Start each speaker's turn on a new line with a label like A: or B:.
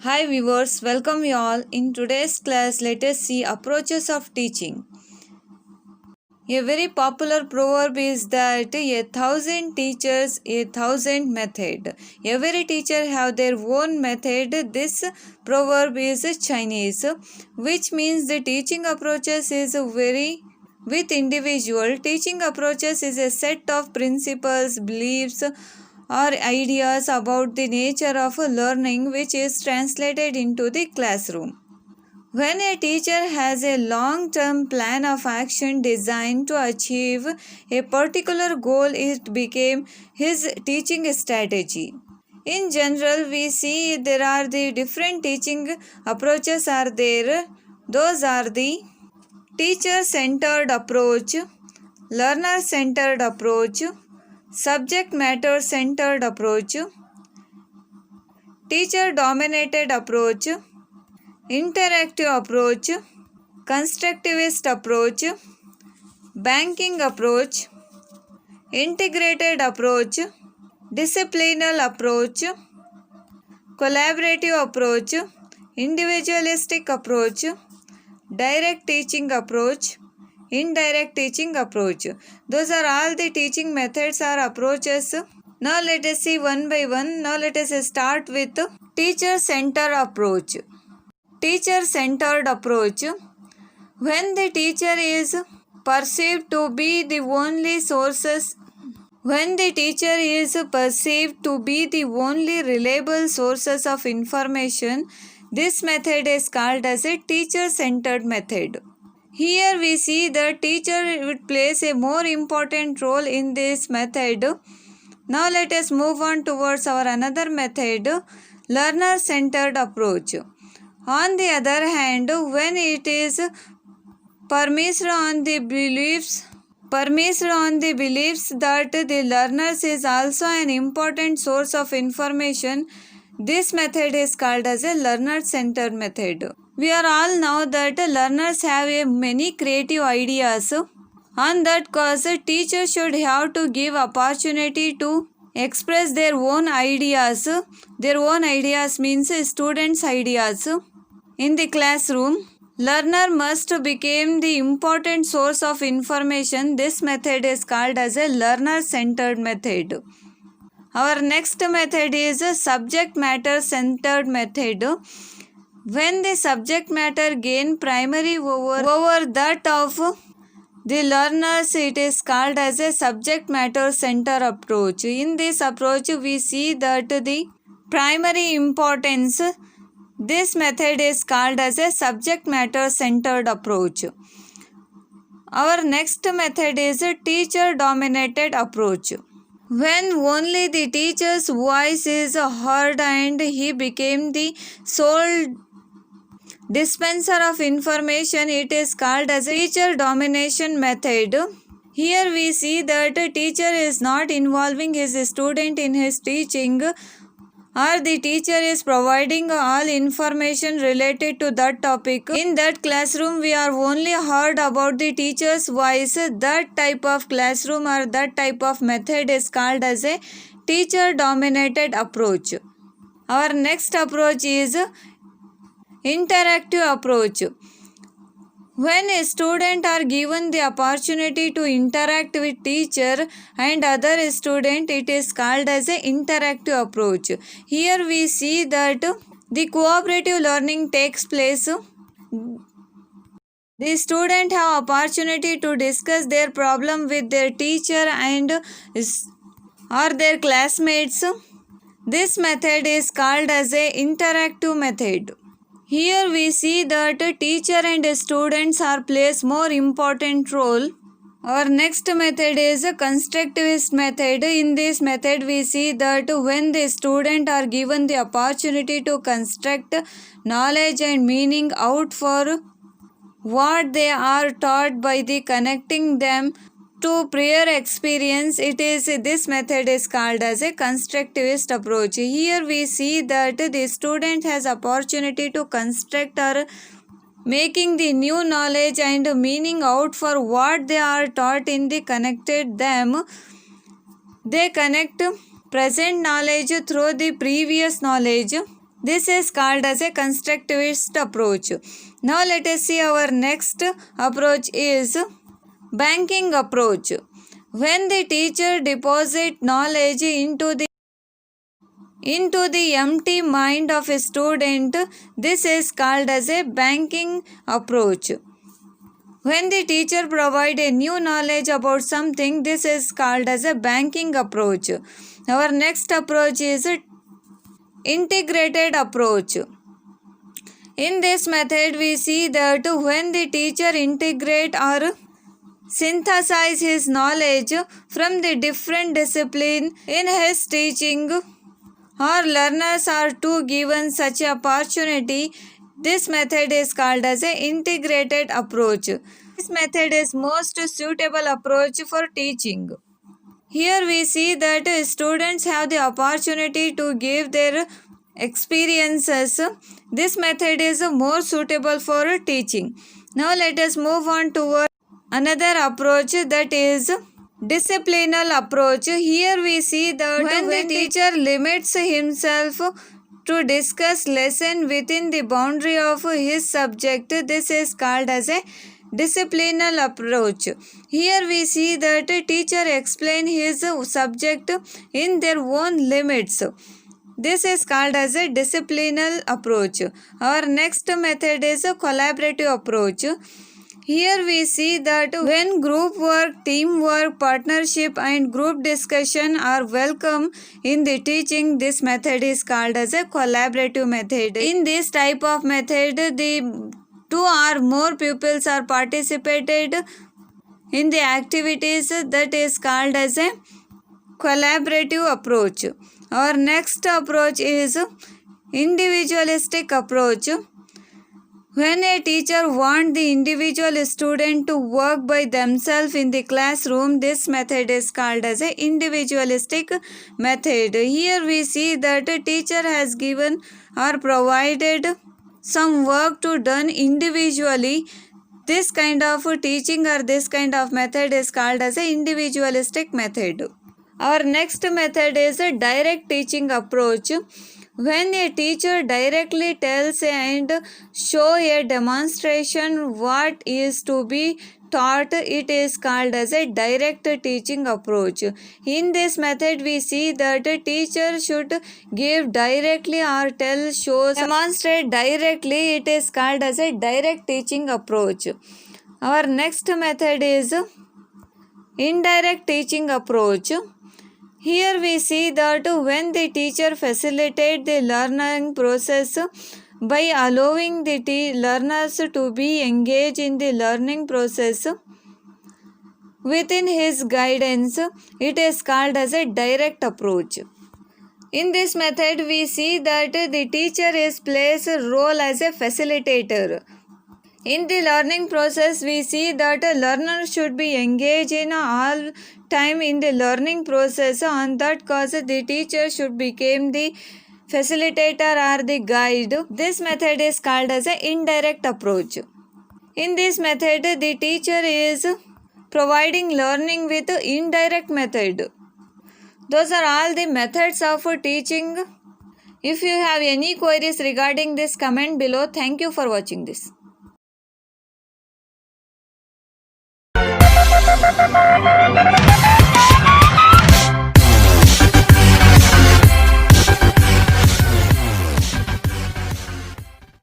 A: Hi viewers, welcome you all. In today's class, let us see approaches of teaching. A very popular proverb is that a thousand teachers, a thousand method. Every teacher have their own method. This proverb is Chinese, which means the teaching approaches is very with individual. Teaching approaches is a set of principles, beliefs, or ideas about the nature of learning which is translated into the classroom. When a teacher has a long-term plan of action designed to achieve a particular goal, it became his teaching strategy. In general, we see there are the different teaching approaches are there. Those are the teacher-centered approach, learner-centered approach, subject matter-centered approach, teacher-dominated approach, interactive approach, constructivist approach, banking approach, integrated approach, disciplinal approach, collaborative approach, individualistic approach, direct teaching approach, indirect teaching approach. Those are all the teaching methods or approaches. Now let us see one by one. Now let us start with teacher-centered approach. Teacher-centered approach. When the teacher is perceived to be the only reliable sources of information, this method is called as a teacher-centered method. Here we see the teacher plays a more important role in this method. Now let us move on towards our another method, learner-centered approach. On the other hand, when it is premised on the beliefs that the learners is also an important source of information, this method is called as a learner-centered method. We are all know that learners have many creative ideas. On that cause, teachers should have to give opportunity to express their own ideas. Their own ideas means students' ideas. In the classroom, learner must become the important source of information. This method is called as a learner-centered method. Our next method is a subject matter-centered method. When the subject matter gain primary over that of the learners, it is called as a subject matter-centered approach. In this approach, we see that the primary importance. This method is called as a subject matter-centered approach. Our next method is a teacher-dominated approach. When only the teacher's voice is heard and he became the sole dispenser of information, it is called as a teacher domination method. Here we see that a teacher is not involving his student in his teaching, or the teacher is providing all information related to that topic. In that classroom, we are only heard about the teacher's voice. That type of classroom or that type of method is called as a teacher-dominated approach. Our next approach is interactive approach. When a student are given the opportunity to interact with teacher and other student, it is called as an interactive approach. Here we see that the cooperative learning takes place. The student have opportunity to discuss their problem with their teacher and or their classmates. This method is called as an interactive method. Here we see that teacher and students are plays more important role. Our next method is a constructivist method. In this method we see that when the student are given the opportunity to construct knowledge and meaning out for what they are taught by the connecting them to prior experience, this method is called as a constructivist approach. Here we see that the student has opportunity to construct or making the new knowledge and meaning out for what they are taught in the connected them. They connect present knowledge through the previous knowledge. This is called as a constructivist approach. Now let us see our next approach is banking approach. When the teacher deposits knowledge into the empty mind of a student, this is called as a banking approach. When the teacher provides a new knowledge about something, this is called as a banking approach. Our next approach is integrated approach. In this method, we see that when the teacher integrates or synthesizes his knowledge from the different disciplines in his teaching, or learners are to given such opportunity, this method is called as an integrated approach. This method is most suitable approach for teaching. Here we see that students have the opportunity to give their experiences. This method is more suitable for teaching. Now let us move on toward another approach, that is disciplinal approach. Here we see that when the teacher limits himself to discuss lesson within the boundary of his subject, this is called as a disciplinal approach. Here we see that a teacher explains his subject in their own limits. This is called as a disciplinal approach. Our next method is a collaborative approach. Here we see that when group work, teamwork, partnership and group discussion are welcome in the teaching, this method is called as a collaborative method. In this type of method, the two or more pupils are participated in the activities, that is called as a collaborative approach. Our next approach is individualistic approach. When a teacher wants the individual student to work by themselves in the classroom, this method is called as an individualistic method. Here we see that a teacher has given or provided some work to done individually. This kind of teaching or this kind of method is called as an individualistic method. Our next method is a direct teaching approach. When a teacher directly tells and show a demonstration what is to be taught, it is called as a direct teaching approach. In this method, we see that a teacher should give directly or tell, show, demonstrate directly. It is called as a direct teaching approach. Our next method is indirect teaching approach. Here we see that when the teacher facilitates the learning process by allowing the learners to be engaged in the learning process within his guidance, it is called as a direct approach. In this method, we see that the teacher is plays a role as a facilitator. In the learning process, we see that a learner should be engaged in all time in the learning process. On that cause, the teacher should become the facilitator or the guide. This method is called as an indirect approach. In this method, the teacher is providing learning with indirect method. Those are all the methods of teaching. If you have any queries regarding this, comment below. Thank you for watching this.